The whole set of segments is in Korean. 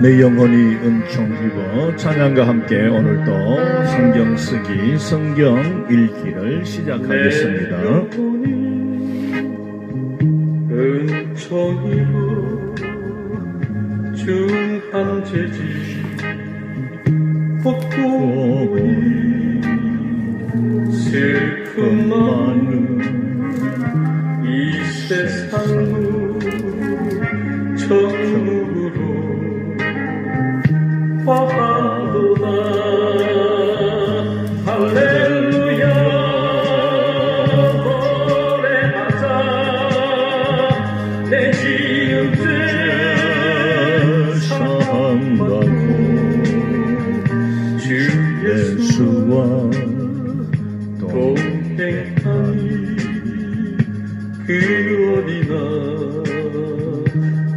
내 영혼이 은총 입어 찬양과 함께 오늘도 성경 쓰기, 성경 읽기를 시작하겠습니다. 은총 입어 중한 죄지 복고이 슬픔 많은 이 세상을 천국으로 화하도다. 할렐루야 노래하자. 내 지은 죄 사함받고 주 예수와 동행하니 그 어디나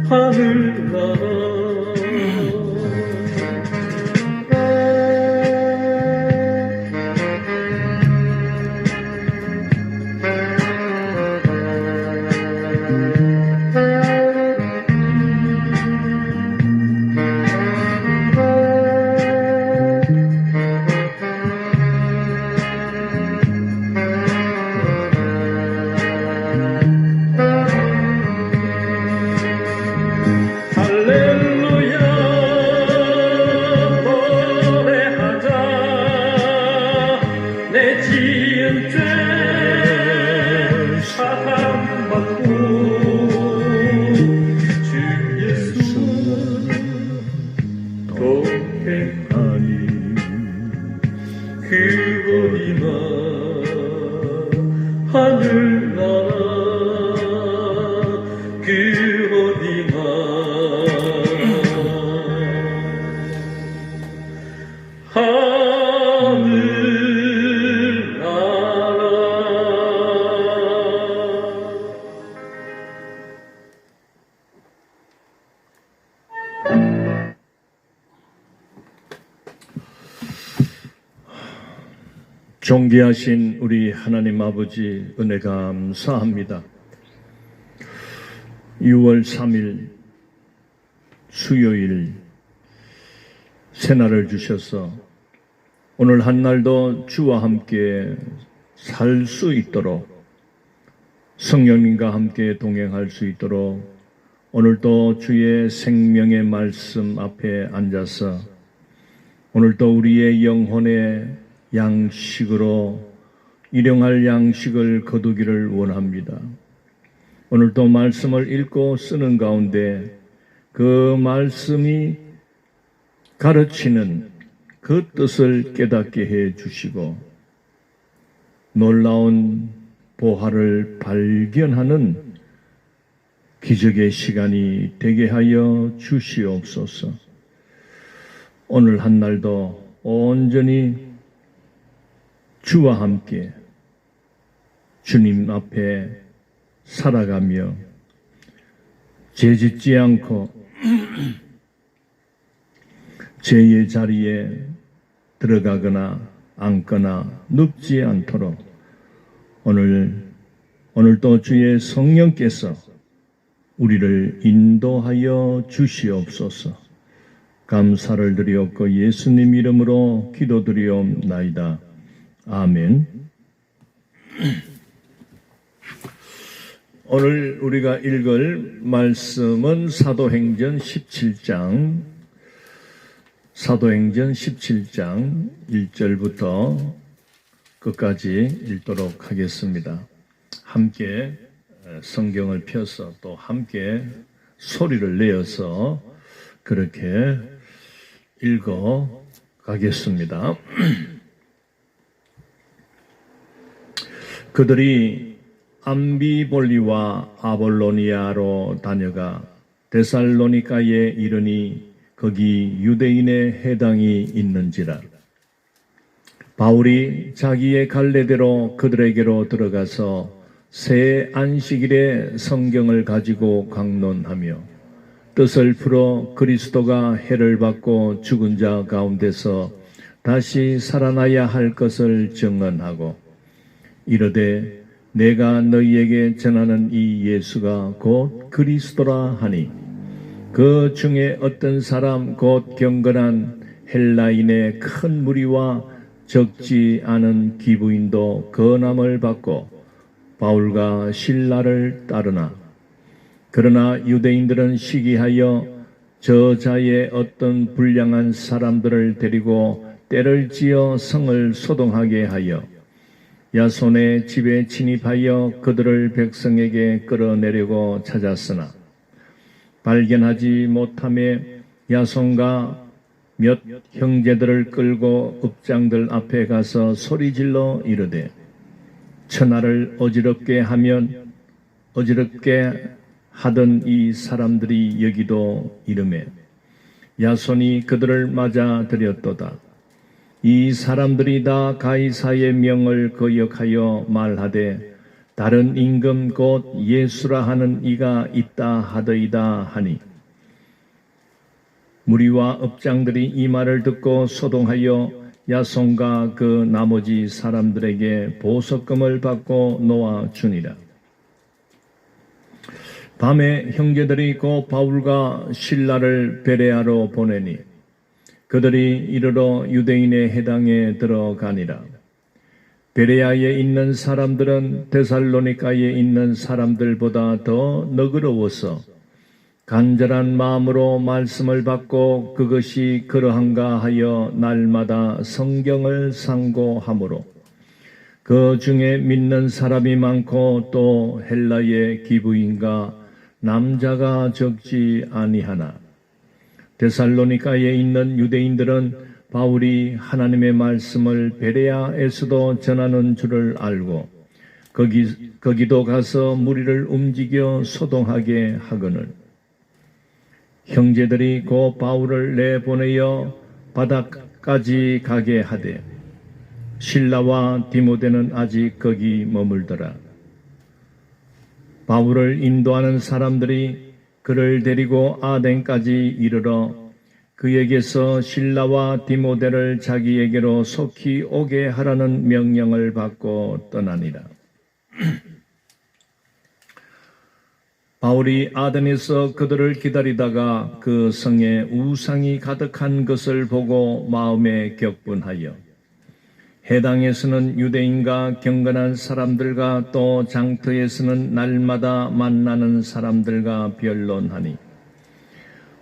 하늘나라. 존귀하신 우리 하나님 아버지 은혜 감사합니다. 6월 3일 수요일 새날을 주셔서 오늘 한날도 주와 함께 살 수 있도록 성령님과 함께 동행할 수 있도록 오늘도 주의 생명의 말씀 앞에 앉아서 오늘도 우리의 영혼의 양식으로 일용할 양식을 거두기를 원합니다. 오늘도 말씀을 읽고 쓰는 가운데 그 말씀이 가르치는 그 뜻을 깨닫게 해 주시고 놀라운 보화를 발견하는 기적의 시간이 되게 하여 주시옵소서. 오늘 한날도 온전히 주와 함께 주님 앞에 살아가며 죄짓지 않고 죄의 자리에 들어가거나 앉거나 눕지 않도록 오늘도 주의 성령께서 우리를 인도하여 주시옵소서. 감사를 드리옵고 예수님 이름으로 기도드리옵나이다. 아멘. 오늘 우리가 읽을 말씀은 사도행전 17장 1절부터 끝까지 읽도록 하겠습니다. 함께 성경을 펴서 또 함께 소리를 내어서 그렇게 읽어 가겠습니다. 그들이 암비볼리와 아볼로니아로 다녀가 데살로니가에 이르니 거기 유대인의 회당이 있는지라. 바울이 자기의 갈래대로 그들에게로 들어가서 새 안식일에 성경을 가지고 강론하며 뜻을 풀어 그리스도가 해를 받고 죽은 자 가운데서 다시 살아나야 할 것을 증언하고 이르되 내가 너희에게 전하는 이 예수가 곧 그리스도라 하니 그 중에 어떤 사람 곧 경건한 헬라인의 큰 무리와 적지 않은 기부인도 건함을 받고 바울과 실라를 따르나 그러나 유대인들은 시기하여 저자의 어떤 불량한 사람들을 데리고 때를 지어 성을 소동하게 하여 야손의 집에 침입하여 그들을 백성에게 끌어내려고 찾았으나 발견하지 못함에 야손과 몇 형제들을 끌고 읍장들 앞에 가서 소리질러 이르되 천하를 어지럽게 하던 이 사람들이 여기도 이르매 야손이 그들을 맞아들였도다. 이 사람들이 다 가이사의 명을 거역하여 말하되 다른 임금 곧 예수라 하는 이가 있다 하더이다 하니 무리와 읍장들이 이 말을 듣고 소동하여 야손과 그 나머지 사람들에게 보석금을 받고 놓아 주니라. 밤에 형제들이 곧 바울과 실라를 베레아로 보내니 그들이 이르러 유대인의 해당에 들어가니라. 베레아에 있는 사람들은 데살로니가에 있는 사람들보다 더 너그러워서 간절한 마음으로 말씀을 받고 그것이 그러한가 하여 날마다 성경을 상고하므로 그 중에 믿는 사람이 많고 또 헬라의 기부인과 남자가 적지 아니하나 데살로니가에 있는 유대인들은 바울이 하나님의 말씀을 베레아에서도 전하는 줄을 알고 거기도 가서 무리를 움직여 소동하게 하거늘 형제들이 곧 바울을 내보내어 바다까지 가게 하되 실라와 디모데는 아직 거기 머물더라. 바울을 인도하는 사람들이 그를 데리고 아덴까지 이르러 그에게서 실라와 디모데를 자기에게로 속히 오게 하라는 명령을 받고 떠나니라. 바울이 아덴에서 그들을 기다리다가 그 성에 우상이 가득한 것을 보고 마음에 격분하여 해당에서는 유대인과 경건한 사람들과 또 장터에서는 날마다 만나는 사람들과 변론하니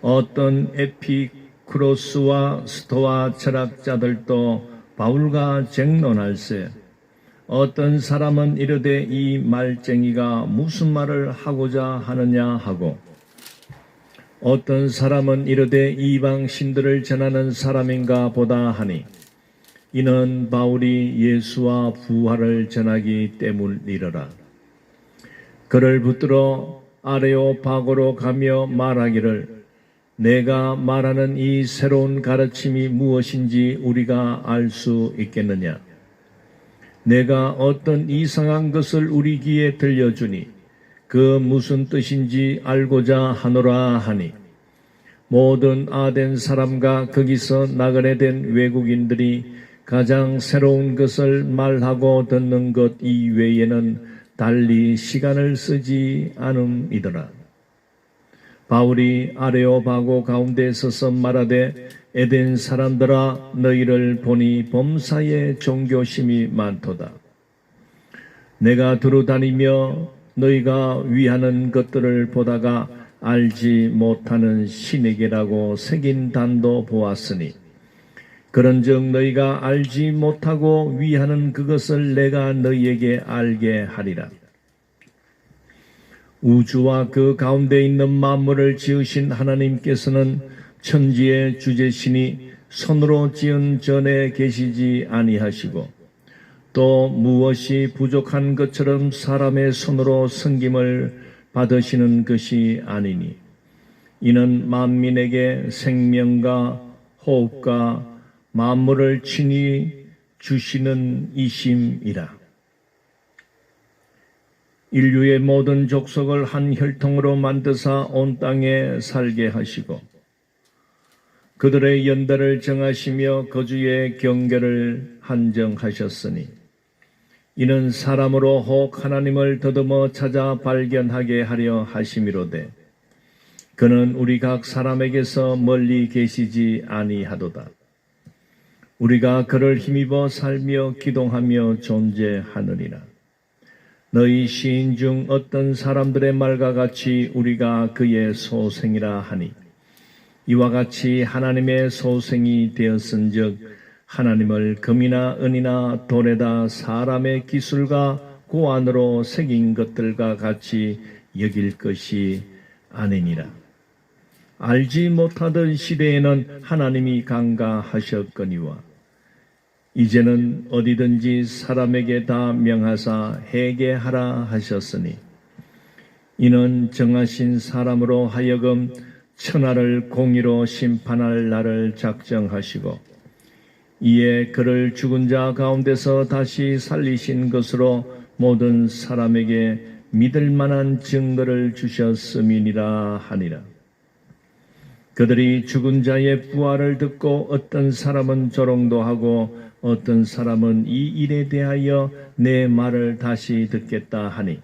어떤 에피쿠로스와 스토아 철학자들도 바울과 쟁론할세 어떤 사람은 이르되 이 말쟁이가 무슨 말을 하고자 하느냐 하고 어떤 사람은 이르되 이방 신들을 전하는 사람인가 보다 하니 이는 바울이 예수와 부활을 전하기 때문이러라. 그를 붙들어 아레오파고로 가며 말하기를 내가 말하는 이 새로운 가르침이 무엇인지 우리가 알 수 있겠느냐. 내가 어떤 이상한 것을 우리 귀에 들려주니 그 무슨 뜻인지 알고자 하노라 하니 모든 아덴 사람과 거기서 나그네 된 외국인들이 가장 새로운 것을 말하고 듣는 것 이외에는 달리 시간을 쓰지 않음이더라. 바울이 아레오바고 가운데 서서 말하되 에덴 사람들아 너희를 보니 범사에 종교심이 많도다. 내가 두루다니며 너희가 위하는 것들을 보다가 알지 못하는 신에게라고 새긴 단도 보았으니 그런즉 너희가 알지 못하고 위하는 그것을 내가 너희에게 알게 하리라. 우주와 그 가운데 있는 만물을 지으신 하나님께서는 천지의 주제신이 손으로 지은 전에 계시지 아니하시고 또 무엇이 부족한 것처럼 사람의 손으로 섬김을 받으시는 것이 아니니 이는 만민에게 생명과 호흡과 만물을 친히 주시는 이심이라. 인류의 모든 족속을 한 혈통으로 만드사 온 땅에 살게 하시고 그들의 연대를 정하시며 거주의 경계를 한정하셨으니 이는 사람으로 혹 하나님을 더듬어 찾아 발견하게 하려 하심이로되 그는 우리 각 사람에게서 멀리 계시지 아니하도다. 우리가 그를 힘입어 살며 기동하며 존재하느니라. 너희 시인 중 어떤 사람들의 말과 같이 우리가 그의 소생이라 하니 이와 같이 하나님의 소생이 되었은즉 하나님을 금이나 은이나 돌에다 사람의 기술과 고안으로 새긴 것들과 같이 여길 것이 아니니라. 알지 못하던 시대에는 하나님이 강가하셨거니와 이제는 어디든지 사람에게 다 명하사 회개하라 하셨으니 이는 정하신 사람으로 하여금 천하를 공의로 심판할 날을 작정하시고 이에 그를 죽은 자 가운데서 다시 살리신 것으로 모든 사람에게 믿을 만한 증거를 주셨음이니라 하니라. 그들이 죽은 자의 부활을 듣고 어떤 사람은 조롱도 하고 어떤 사람은 이 일에 대하여 내 말을 다시 듣겠다 하니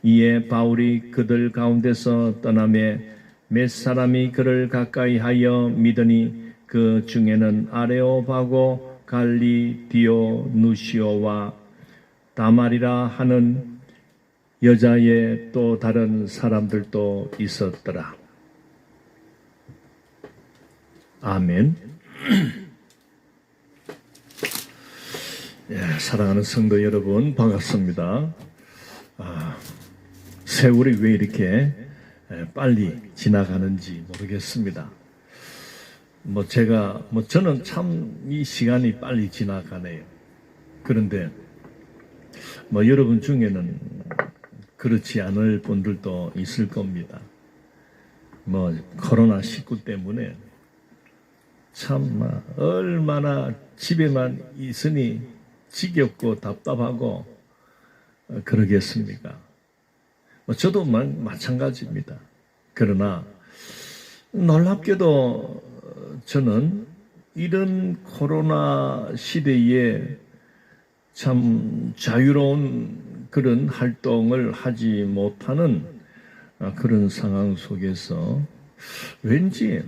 이에 바울이 그들 가운데서 떠나매 몇 사람이 그를 가까이 하여 믿으니 그 중에는 아레오바고 갈리 디오누시오와 다말이라 하는 여자의 또 다른 사람들도 있었더라. 아멘. 예, 사랑하는 성도 여러분 반갑습니다. 세월이 왜 이렇게 빨리 지나가는지 모르겠습니다. 저는 참 이 시간이 빨리 지나가네요. 그런데 여러분 중에는 그렇지 않을 분들도 있을 겁니다. 코로나19 때문에 참 얼마나 집에만 있으니 지겹고 답답하고 그러겠습니까? 저도 마찬가지입니다. 그러나 놀랍게도 저는 이런 코로나 시대에 참 자유로운 그런 활동을 하지 못하는 그런 상황 속에서 왠지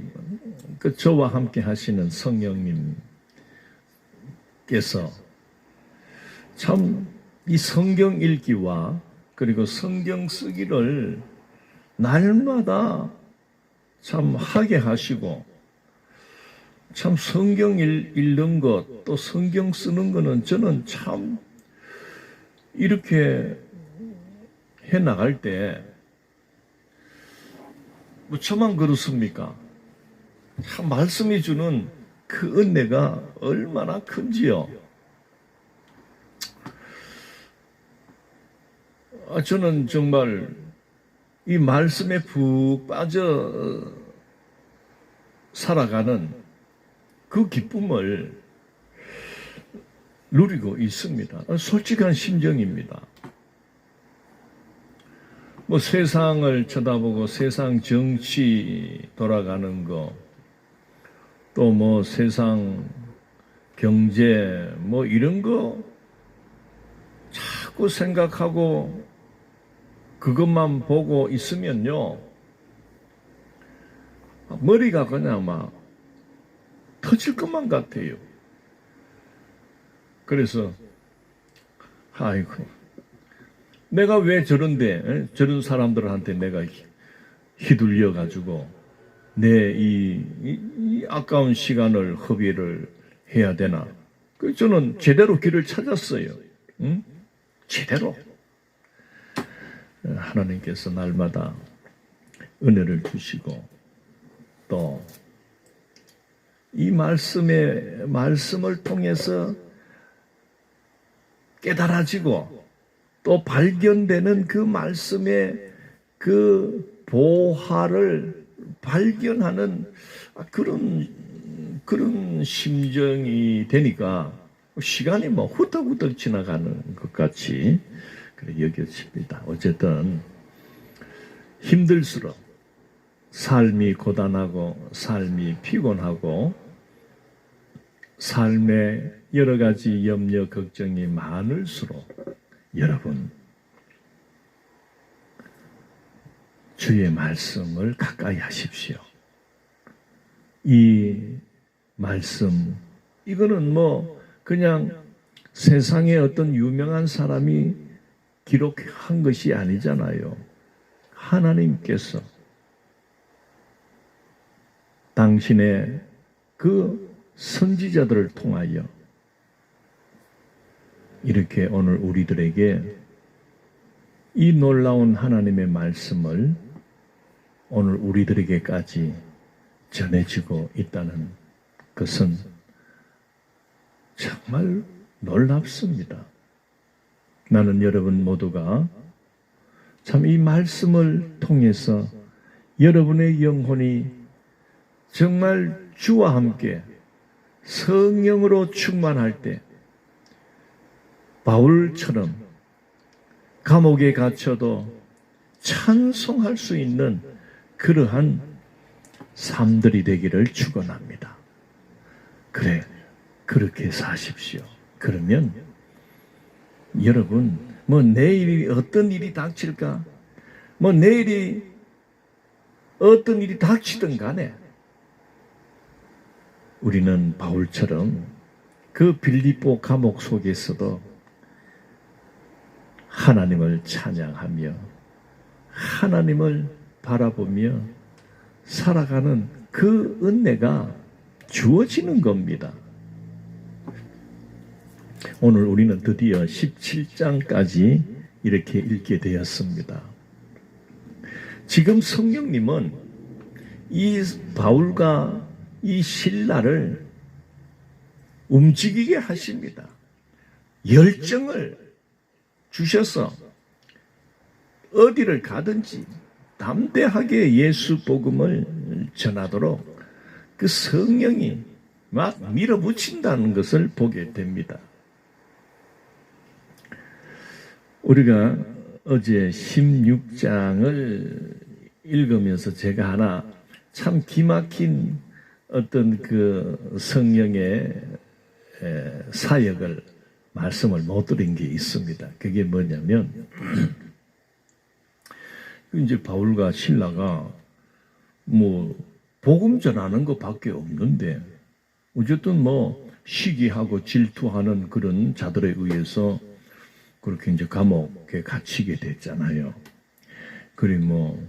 저와 함께 하시는 성령님께서 참 이 성경 읽기와 그리고 성경 쓰기를 날마다 참 하게 하시고 참 성경 읽는 것 또 성경 쓰는 거는 저는 참 이렇게 해 나갈 때 저만 그렇습니까? 참 말씀이 주는 그 은혜가 얼마나 큰지요. 저는 정말 이 말씀에 푹 빠져 살아가는 그 기쁨을 누리고 있습니다. 솔직한 심정입니다. 세상을 쳐다보고 세상 정치 돌아가는 거, 또 세상 경제 이런 거 자꾸 생각하고 그것만 보고 있으면요, 머리가 그냥 터질 것만 같아요. 그래서 아이고, 내가 왜 저런 사람들한테 내가 휘둘려 가지고 내 이 아까운 시간을 허비를 해야 되나? 저는 제대로 길을 찾았어요. 제대로. 하나님께서 날마다 은혜를 주시고 또 이 말씀을 통해서 깨달아지고 또 발견되는 그 말씀의 그 보화를 발견하는 그런 심정이 되니까 시간이 후딱후딱 지나가는 것 같이 그래 여겨집니다. 어쨌든 힘들수록 삶이 고단하고 삶이 피곤하고 삶에 여러 가지 염려 걱정이 많을수록 여러분 주의 말씀을 가까이 하십시오. 이 말씀, 이거는 뭐 그냥 세상에 어떤 유명한 사람이 기록한 것이 아니잖아요. 하나님께서 당신의 그 선지자들을 통하여 이렇게 오늘 우리들에게 이 놀라운 하나님의 말씀을 오늘 우리들에게까지 전해지고 있다는 것은 정말 놀랍습니다. 나는 여러분 모두가 참 이 말씀을 통해서 여러분의 영혼이 정말 주와 함께 성령으로 충만할 때 바울처럼 감옥에 갇혀도 찬송할 수 있는 그러한 삶들이 되기를 축원합니다. 그래, 그렇게 사십시오. 그러면 여러분, 뭐 내일이 어떤 일이 닥칠까? 뭐 내일이 어떤 일이 닥치든 간에 우리는 바울처럼 그 빌립보 감옥 속에서도 하나님을 찬양하며 하나님을 바라보며 살아가는 그 은혜가 주어지는 겁니다. 오늘 우리는 드디어 17장까지 이렇게 읽게 되었습니다. 지금 성령님은 이 바울과 이 실라를 움직이게 하십니다. 열정을 주셔서 어디를 가든지 담대하게 예수 복음을 전하도록 그 성령이 막 밀어붙인다는 것을 보게 됩니다. 우리가 어제 16장을 읽으면서 제가 하나 참 기막힌 어떤 그 성령의 사역을 말씀을 못 드린 게 있습니다. 그게 뭐냐면 이제 바울과 실라가 뭐 복음 전하는 것밖에 없는데 어쨌든 뭐 시기하고 질투하는 그런 자들에 의해서 그렇게 이제 감옥에 갇히게 됐잖아요. 그리고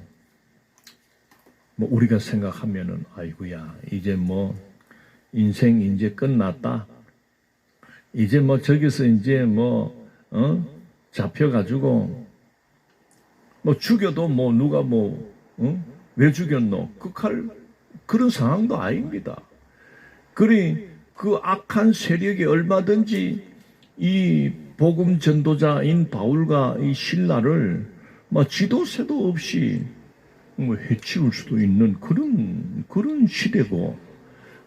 뭐 우리가 생각하면은 아이고야 이제 뭐 인생 이제 끝났다. 이제 뭐 저기서 이제 잡혀가지고 뭐 죽여도 뭐 누가 왜 죽였노? 그런 상황도 아닙니다. 그 악한 세력이 얼마든지 이 복음 전도자인 바울과 이 실라를 지도새도 없이 해치울 수도 있는 그런 시대고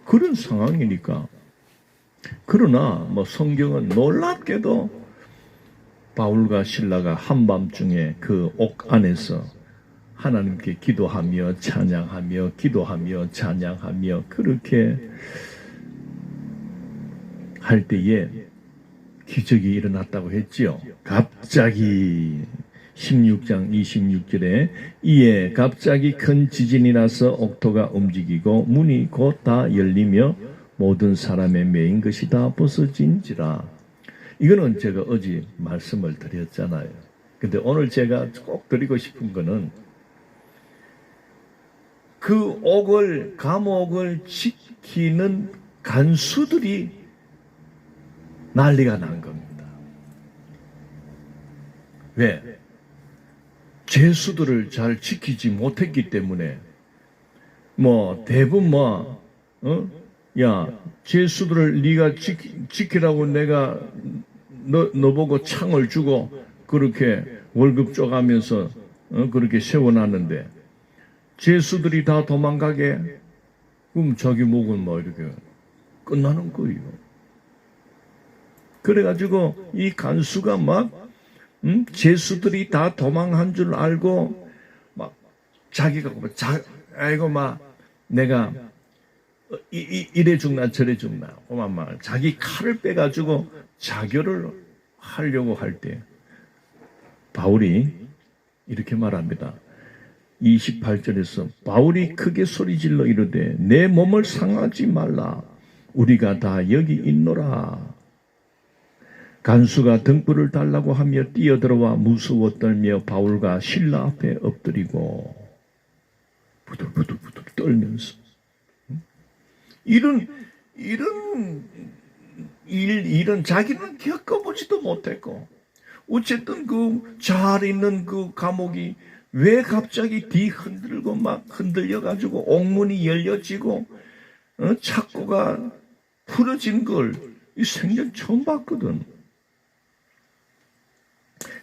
그런 상황이니까. 그러나 성경은 놀랍게도 바울과 실라가 한밤중에 그 옥 안에서 하나님께 기도하며 찬양하며 기도하며 찬양하며 그렇게 할 때에 기적이 일어났다고 했지요. 갑자기 16장 26절에 이에 갑자기 큰 지진이 나서 옥토가 움직이고 문이 곧 다 열리며 모든 사람의 매인 것이 다 벗어진지라. 이거는 제가 어제 말씀을 드렸잖아요. 근데 오늘 제가 꼭 드리고 싶은 거는 그 감옥을 지키는 간수들이 난리가 난 겁니다. 왜? 죄수들을 잘 지키지 못했기 때문에 대부분 죄수들을 네가 지키라고 내가 너 보고 창을 주고 그렇게 월급 쪼가면서 그렇게 세워놨는데 죄수들이 다 도망가게 그럼 자기 목은 이렇게 끝나는 거예요. 그래가지고 이 간수가 죄수들이 다 도망한 줄 알고 자기가 내가 이래 죽나 저래 죽나 자기 칼을 빼가지고 자결을 하려고 할 때 바울이 이렇게 말합니다. 28절에서 바울이 크게 소리질러 이르되 내 몸을 상하지 말라. 우리가 다 여기 있노라. 간수가 등불을 달라고 하며 뛰어들어와 무서워 떨며 바울과 실라 앞에 엎드리고 부들부들 떨면서 이런 자기는 겪어보지도 못했고 어쨌든 그 잘 있는 그 감옥이 왜 갑자기 뒤흔들고 막 흔들려가지고 옥문이 열려지고 착고가 풀어진 걸 이 생전 처음 봤거든.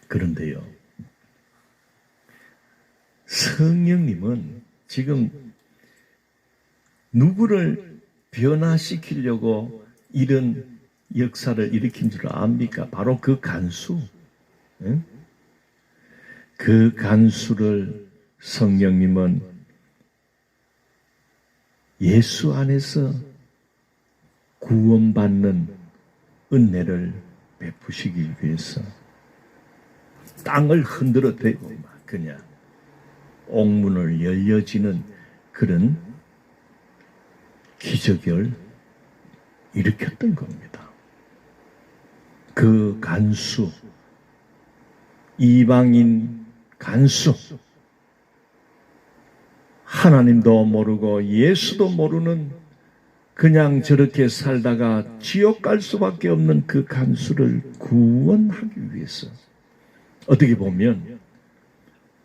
그런데요, 성령님은 지금 누구를 변화시키려고 이런 역사를 일으킨 줄 압니까? 바로 그 간수. 응? 그 간수를 성령님은 예수 안에서 구원받는 은혜를 베푸시기 위해서 땅을 흔들어 대고 막 그냥 옥문을 열려지는 그런 기적을 일으켰던 겁니다. 그 간수, 이방인 간수, 하나님도 모르고 예수도 모르는 그냥 저렇게 살다가 지옥 갈 수밖에 없는 그 간수를 구원하기 위해서 어떻게 보면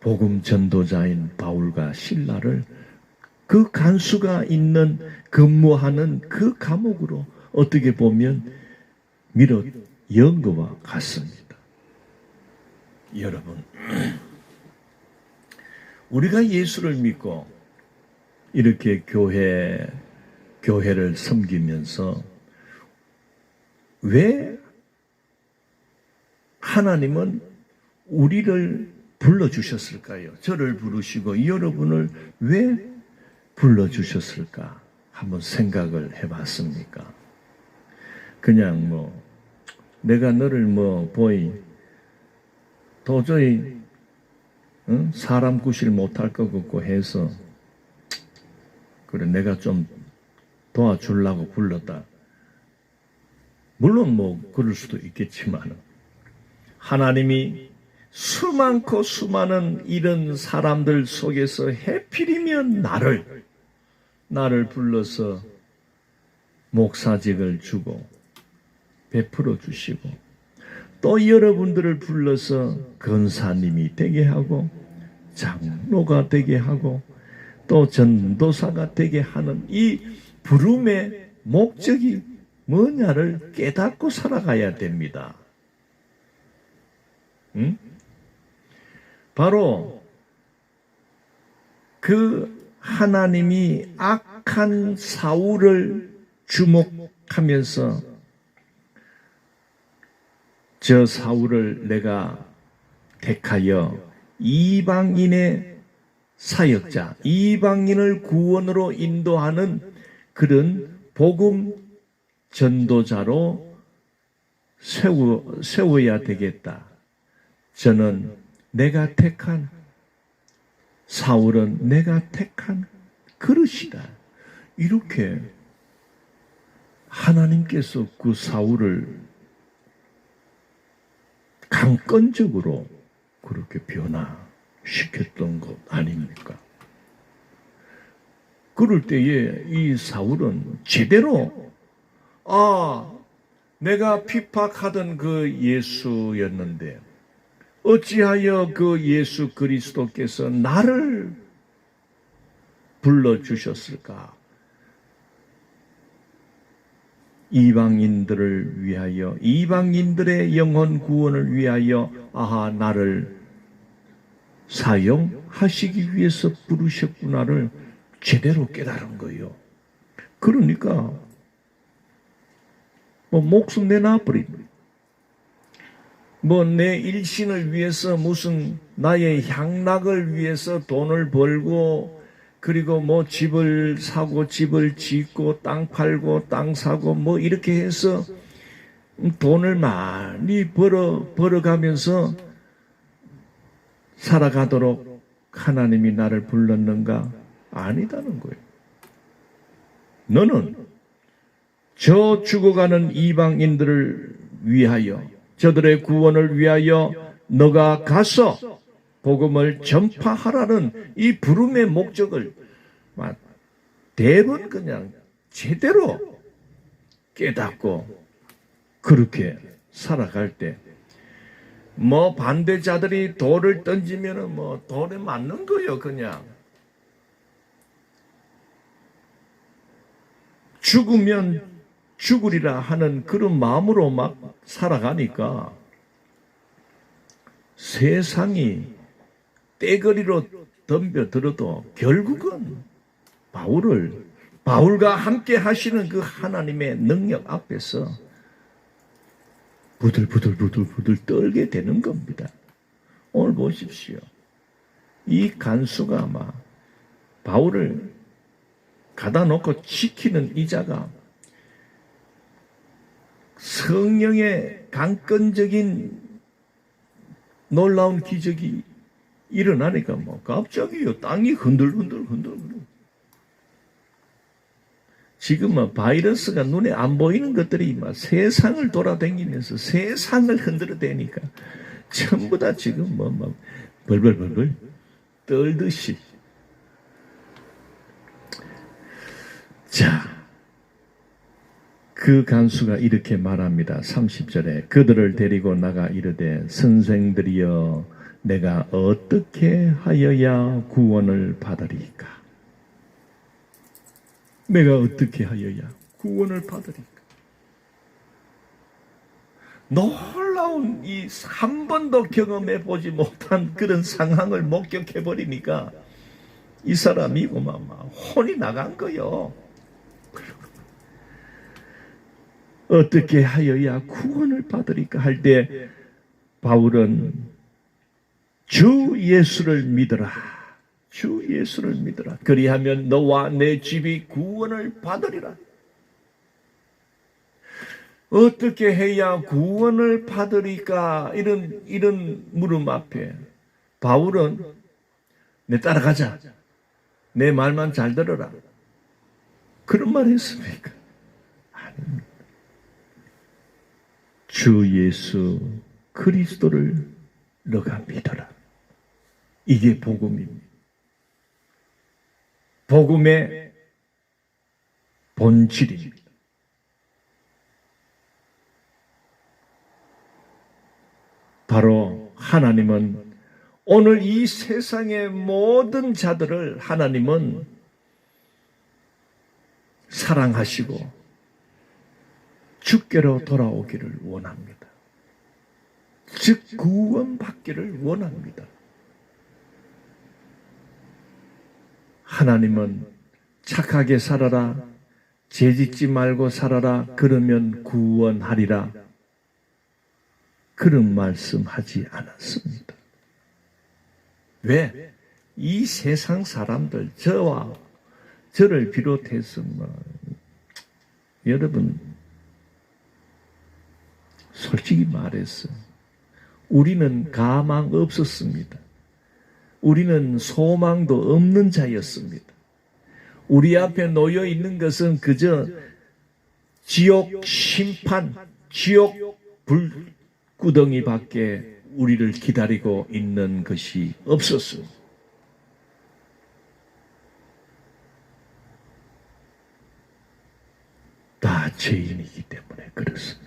복음 전도자인 바울과 실라를 그 간수가 있는 근무하는 그 감옥으로 어떻게 보면 밀어 연 것과 같습니다. 여러분, 우리가 예수를 믿고 이렇게 교회를 섬기면서 왜 하나님은 우리를 불러주셨을까요? 저를 부르시고 여러분을 왜 불러주셨을까? 한번 생각을 해봤습니까? 그냥 내가 너를 도저히 사람 구실 못할 것 같고 해서 그래 내가 좀 도와주려고 불렀다. 물론 그럴 수도 있겠지만 하나님이 수많고 수많은 이런 사람들 속에서 해필이면 나를 불러서 목사직을 주고 베풀어 주시고 또 여러분들을 불러서 권사님이 되게 하고 장로가 되게 하고 또 전도사가 되게 하는 이 부름의 목적이 뭐냐를 깨닫고 살아가야 됩니다. 응? 바로 그 하나님이 악한 사울을 주목하면서 저 사울을 내가 택하여 이방인의 사역자, 이방인을 구원으로 인도하는 그런 복음 전도자로 세워야 되겠다. 저는 내가 택한 사울은 내가 택한 그릇이다. 이렇게 하나님께서 그 사울을 강권적으로 그렇게 변화시켰던 것 아닙니까? 그럴 때에 이 사울은 제대로 내가 핍박하던 그 예수였는데 어찌하여 그 예수 그리스도께서 나를 불러주셨을까? 이방인들을 위하여, 이방인들의 영혼 구원을 위하여 나를 사용하시기 위해서 부르셨구나를 제대로 깨달은 거예요. 그러니까 목숨 내놔버립니다. 내 일신을 위해서 무슨 나의 향락을 위해서 돈을 벌고 그리고 집을 사고 집을 짓고 땅 팔고 땅 사고 이렇게 해서 돈을 많이 벌어가면서 살아가도록 하나님이 나를 불렀는가? 아니다는 거예요. 너는 저 죽어가는 이방인들을 위하여, 저들의 구원을 위하여 너가 가서 복음을 전파하라는 이 부름의 목적을 대번 그냥 제대로 깨닫고 그렇게 살아갈 때, 반대자들이 돌을 던지면은 돌에 맞는 거예요, 그냥. 죽으면 죽으리라 하는 그런 마음으로 막 살아가니까 세상이 떼거리로 덤벼들어도 결국은 바울과 함께 하시는 그 하나님의 능력 앞에서 부들부들 떨게 되는 겁니다. 오늘 보십시오. 이 간수가 아마 바울을 가다 놓고 지키는 이자가 성령의 강건적인 놀라운 기적이 일어나니까 갑자기요 땅이 흔들흔들. 지금은 바이러스가 눈에 안 보이는 것들이 세상을 돌아다니면서 세상을 흔들어대니까 전부 다 지금 벌벌 떨듯이. 자, 그 간수가 이렇게 말합니다. 30절에 그들을 데리고 나가 이르되 선생들이여 내가 어떻게 하여야 구원을 받으리까? 내가 어떻게 하여야 구원을 받으리까? 놀라운 이 한 번도 경험해 보지 못한 그런 상황을 목격해 버리니까 이 사람이 혼이 나간 거요. 어떻게 하여야 구원을 받으리까 할 때 바울은 주 예수를 믿어라. 주 예수를 믿어라. 그리하면 너와 내 집이 구원을 받으리라. 어떻게 해야 구원을 받으리까? 이런 물음 앞에 바울은 내 따라가자. 내 말만 잘 들어라. 그런 말 했습니까? 아닙니다. 주 예수 그리스도를 너가 믿어라. 이게 복음입니다. 복음의 본질입니다. 바로 하나님은 오늘 이 세상의 모든 자들을 하나님은 사랑하시고 주께로 돌아오기를 원합니다. 즉 구원받기를 원합니다. 하나님은 착하게 살아라, 죄짓지 말고 살아라, 그러면 구원하리라, 그런 말씀하지 않았습니다. 왜? 이 세상 사람들, 저를 비롯해서 여러분 솔직히 말해서 우리는 가망 없었습니다. 우리는 소망도 없는 자였습니다. 우리 앞에 놓여 있는 것은 그저 지옥 심판, 지옥 불구덩이밖에 우리를 기다리고 있는 것이 없었습니다. 다 죄인이기 때문에 그렇습니다.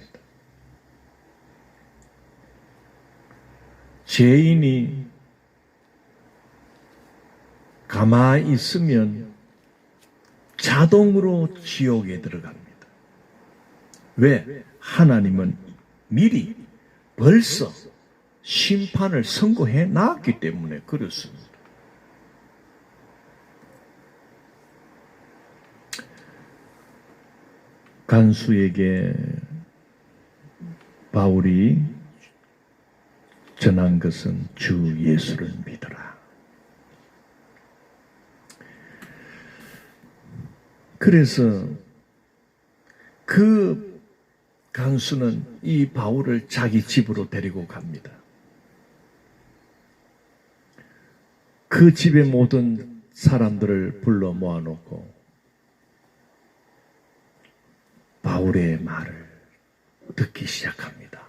죄인이 가만히 있으면 자동으로 지옥에 들어갑니다. 왜? 하나님은 미리 벌써 심판을 선고해 놨기 때문에 그렇습니다. 간수에게 바울이 전한 것은 주 예수를 믿어라. 그래서 그 간수는 이 바울을 자기 집으로 데리고 갑니다. 그 집의 모든 사람들을 불러 모아놓고 바울의 말을 듣기 시작합니다.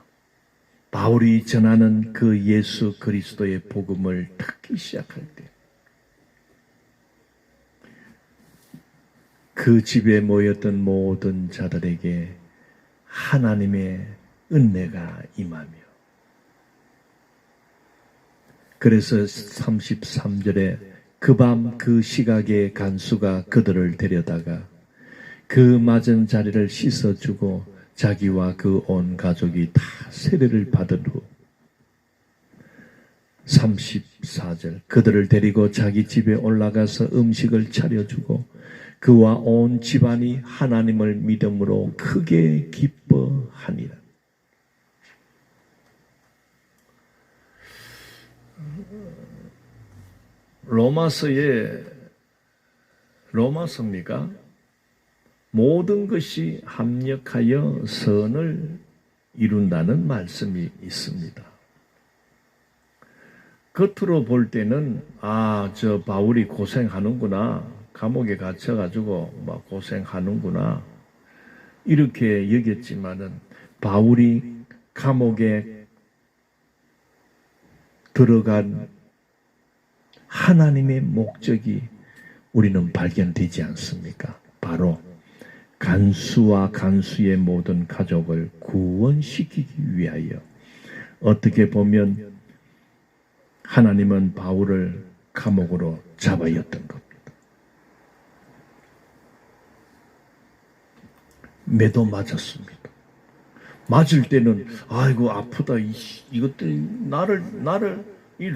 바울이 전하는 그 예수 그리스도의 복음을 듣기 시작할 때 그 집에 모였던 모든 자들에게 하나님의 은혜가 임하며, 그래서 33절에 그 밤 그 시각에 간수가 그들을 데려다가 그 맞은 자리를 씻어주고 자기와 그 온 가족이 다 세례를 받은 후 34절 그들을 데리고 자기 집에 올라가서 음식을 차려주고 그와 온 집안이 하나님을 믿음으로 크게 기뻐하니라. 로마서입니까? 모든 것이 합력하여 선을 이룬다는 말씀이 있습니다. 겉으로 볼 때는 저 바울이 고생하는구나, 감옥에 갇혀가지고 막 고생하는구나 이렇게 여겼지만은 바울이 감옥에 들어간 하나님의 목적이 우리는 발견되지 않습니까? 바로 간수와 간수의 모든 가족을 구원시키기 위하여, 어떻게 보면 하나님은 바울을 감옥으로 잡아였던 겁니다. 매도 맞았습니다. 맞을 때는 아이고 아프다, 이것들이 나를 이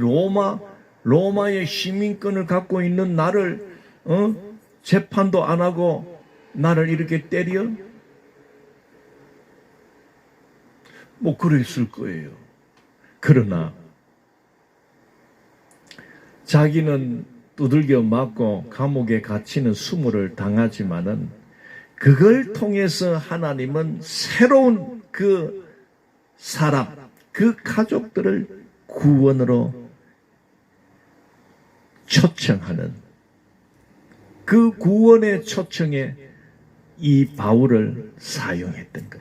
로마의 시민권을 갖고 있는 나를 재판도 안 하고 나를 이렇게 때려? 뭐 그랬을 거예요. 그러나 자기는 두들겨 맞고 감옥에 갇히는 수모를 당하지만은 그걸 통해서 하나님은 새로운 그 사람, 그 가족들을 구원으로 초청하는, 그 구원의 초청에 이 바울을 사용했던 것.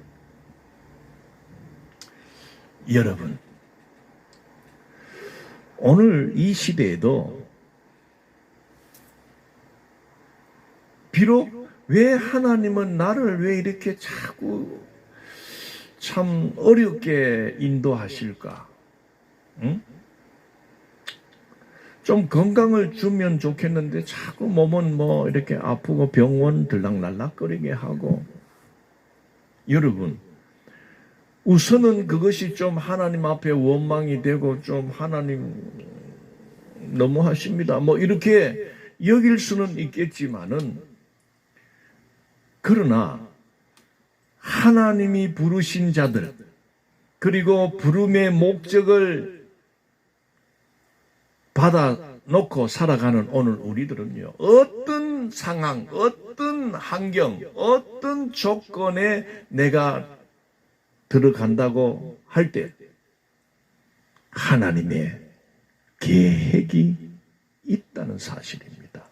여러분, 오늘 이 시대에도 비록 왜 하나님은 나를 왜 이렇게 자꾸 참 어렵게 인도하실까? 응? 좀 건강을 주면 좋겠는데 자꾸 몸은 뭐 이렇게 아프고 병원 들락날락거리게 하고. 여러분, 우선은 그것이 좀 하나님 앞에 원망이 되고 좀 하나님 너무하십니다 뭐 이렇게 여길 수는 있겠지만은, 그러나 하나님이 부르신 자들, 그리고 부름의 목적을 받아 놓고 살아가는 오늘 우리들은요, 어떤 상황, 어떤 환경, 어떤 조건에 내가 들어간다고 할 때 하나님의 계획이 있다는 사실입니다.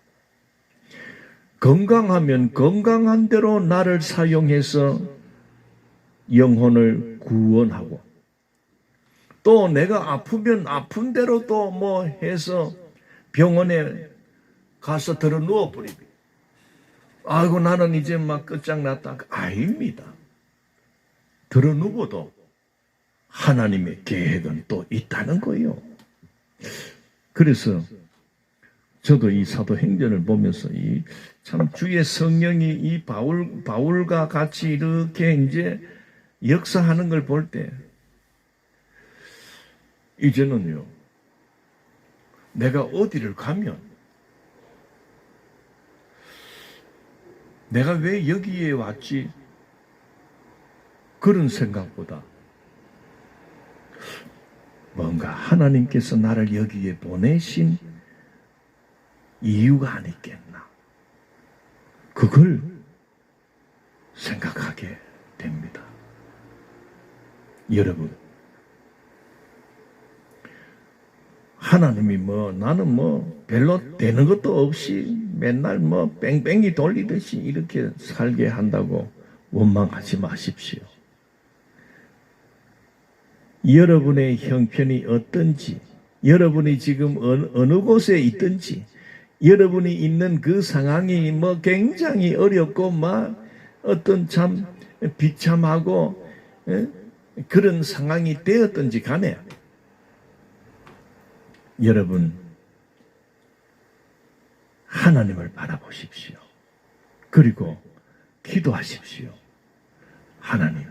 건강하면 건강한 대로 나를 사용해서 영혼을 구원하고, 또 내가 아프면 아픈 대로 또 뭐 해서 병원에 가서 들어 누워버리고, 아이고 나는 이제 막 끝장났다. 아닙니다. 들어 누워도 하나님의 계획은 또 있다는 거예요. 그래서 저도 이 사도행전을 보면서 참 주의 성령이 이 바울과 같이 이렇게 이제 역사하는 걸 볼 때 이제는요, 내가 어디를 가면 내가 왜 여기에 왔지? 그런 생각보다 뭔가 하나님께서 나를 여기에 보내신 이유가 아니겠나, 그걸 생각하게 됩니다. 여러분, 하나님이 나는 별로 되는 것도 없이 맨날 뺑뺑이 돌리듯이 이렇게 살게 한다고 원망하지 마십시오. 여러분의 형편이 어떤지, 여러분이 지금 어느 곳에 있든지, 여러분이 있는 그 상황이 굉장히 어렵고 어떤 참 비참하고 그런 상황이 되었든지 간에 여러분 하나님을 바라보십시오. 그리고 기도하십시오. 하나님,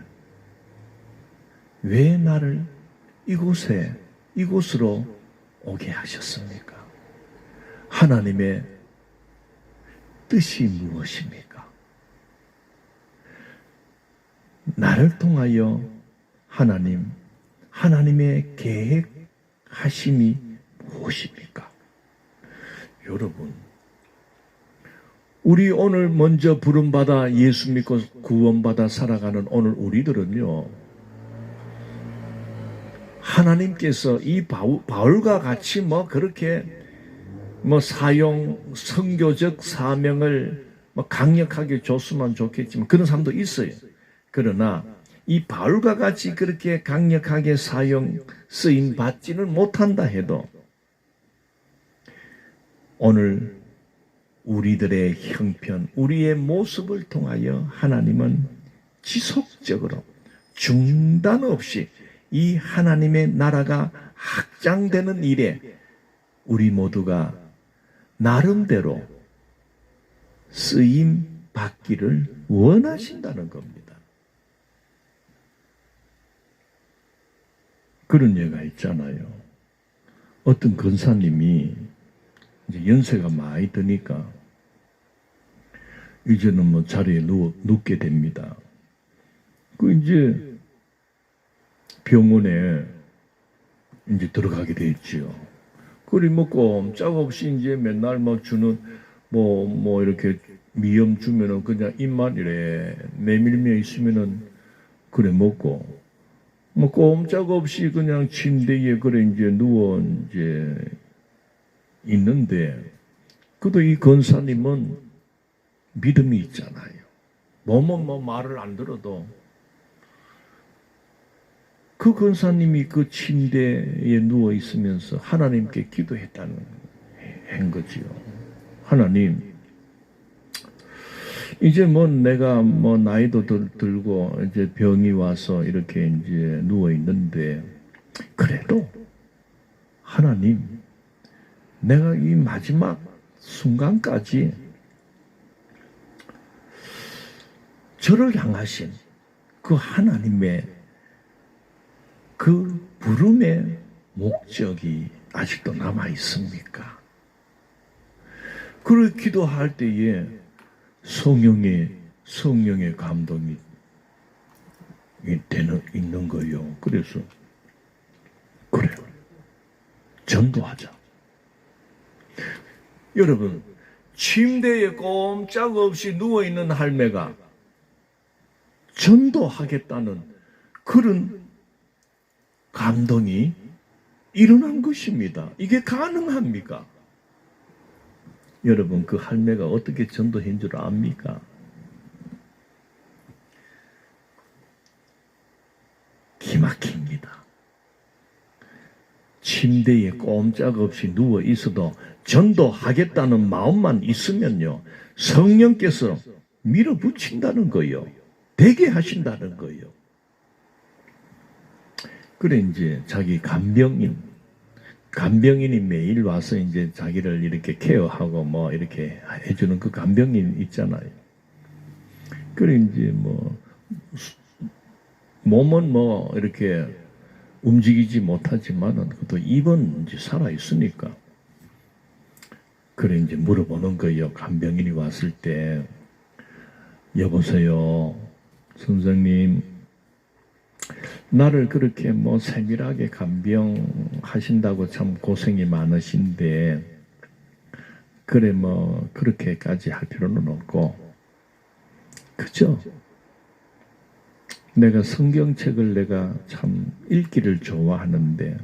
왜 나를 이곳으로 오게 하셨습니까? 하나님의 뜻이 무엇입니까? 나를 통하여 하나님의 계획하심이 무엇입니까? 여러분, 우리 오늘 먼저 부름받아 예수 믿고 구원받아 살아가는 오늘 우리들은요, 하나님께서 이 바울과 같이 그렇게 선교적 사명을 강력하게 줬으면 좋겠지만 그런 사람도 있어요. 그러나 이 바울과 같이 그렇게 강력하게 쓰임 받지는 못한다 해도 오늘 우리들의 형편, 우리의 모습을 통하여 하나님은 지속적으로 중단 없이 이 하나님의 나라가 확장되는 일에 우리 모두가 나름대로 쓰임 받기를 원하신다는 겁니다. 그런 예가 있잖아요. 어떤 권사님이 이제 연세가 많이 드니까 이제는 자리에 눕게 됩니다. 이제 병원에 이제 들어가게 되었지요. 꼼짝없이 이제 맨날 주는 이렇게 미염 주면은 그냥 입만 이래 내밀며 있으면은 그래 먹고 꼼짝없이 그냥 침대에 이제 누워 이제 있는데 그래도 이 권사님은 믿음이 있잖아요. 몸은 말을 안 들어도 그 권사님이 그 침대에 누워 있으면서 하나님께 기도했다는 거지요. 하나님, 이제 내가 나이도 들고 이제 병이 와서 이렇게 이제 누워 있는데 그래도 하나님, 내가 이 마지막 순간까지 저를 향하신 그 하나님의 그 부름의 목적이 아직도 남아 있습니까? 그렇게 기도할 때에 성령의 감동이 있는 거예요. 그래서 그래요. 전도하자. 여러분, 침대에 꼼짝없이 누워있는 할매가 전도하겠다는 그런 감동이 일어난 것입니다. 이게 가능합니까? 여러분, 그 할매가 어떻게 전도한 줄 압니까? 기막힙니다. 침대에 꼼짝없이 누워 있어도 전도하겠다는 마음만 있으면요, 성령께서 밀어붙인다는 거예요. 되게 하신다는 거예요. 그래, 이제 자기 간병인이 매일 와서 이제 자기를 이렇게 케어하고 이렇게 해주는 그 간병인 있잖아요. 그래, 이제 몸은 이렇게 움직이지 못하지만은 또 입은 이제 살아있으니까. 그래, 이제 물어보는 거예요. 간병인이 왔을 때, 여보세요, 선생님, 나를 그렇게 세밀하게 간병하신다고 참 고생이 많으신데, 그래, 그렇게까지 할 필요는 없고, 그죠? 내가 성경책을 내가 참 읽기를 좋아하는데,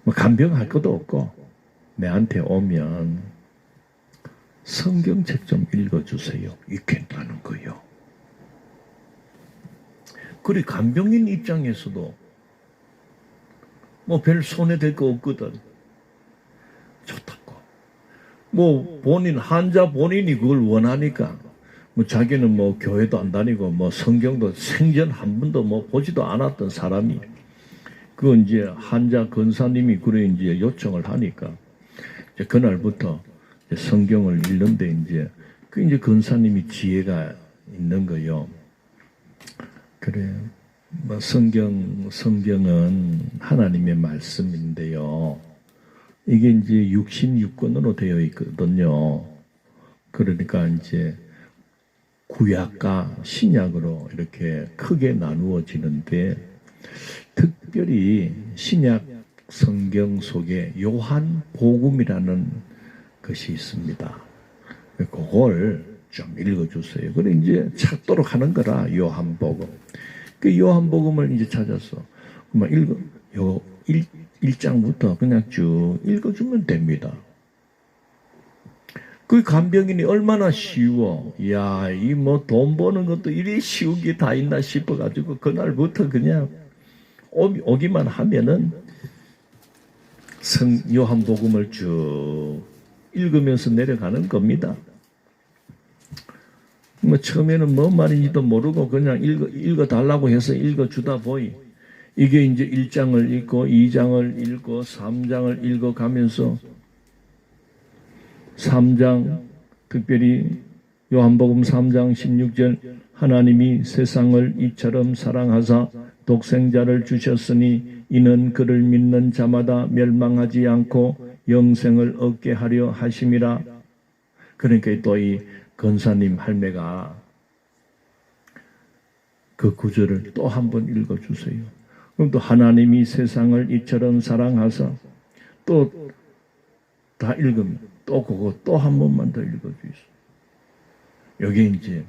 뭐 간병할 것도 없고 내한테 오면 성경책 좀 읽어주세요. 읽겠다는 거요. 그리 간병인 입장에서도 뭐 별 손해될 거 없거든. 좋다고. 뭐 환자 본인이 그걸 원하니까 뭐 자기는 뭐 교회도 안 다니고 뭐 성경도 생전 한 번도 뭐 보지도 않았던 사람이 그 이제 환자 권사님이 그래 이제 요청을 하니까 이제 그날부터 이제 성경을 읽는데 이제 권사님이 지혜가 있는 거요. 그래. 뭐 성경은 하나님의 말씀인데요. 이게 이제 66권으로 되어 있거든요. 그러니까 이제 구약과 신약으로 이렇게 크게 나누어지는데 특별히 신약 성경 속에 요한복음이라는 것이 있습니다. 그걸 좀 읽어주세요. 그래 이제 찾도록 하는 거라 요한복음. 그 요한복음을 이제 찾아서 그만 요 1장부터 그냥 쭉 읽어주면 됩니다. 그 간병인이 얼마나 쉬워. 야, 이 뭐 돈 버는 것도 이리 쉬운 게 다 있나 싶어가지고 그날부터 그냥 오기만 하면은 요한복음을 쭉 읽으면서 내려가는 겁니다. 뭐 처음에는 뭔 말인지도 모르고 그냥 읽어달라고 해서 읽어주다 보이. 이게 이제 1장을 읽고 2장을 읽고 3장을 읽어가면서 3장 특별히 요한복음 3장 16절 하나님이 세상을 이처럼 사랑하사 독생자를 주셨으니 이는 그를 믿는 자마다 멸망하지 않고 영생을 얻게 하려 하심이라. 그러니까 또 이 권사님 할매가 그 구절을 또 한 번 읽어주세요. 그럼 또 하나님이 세상을 이처럼 사랑하사 또 다 읽으면 또 그거 또 한 번만 더 읽어주세요. 여기 이제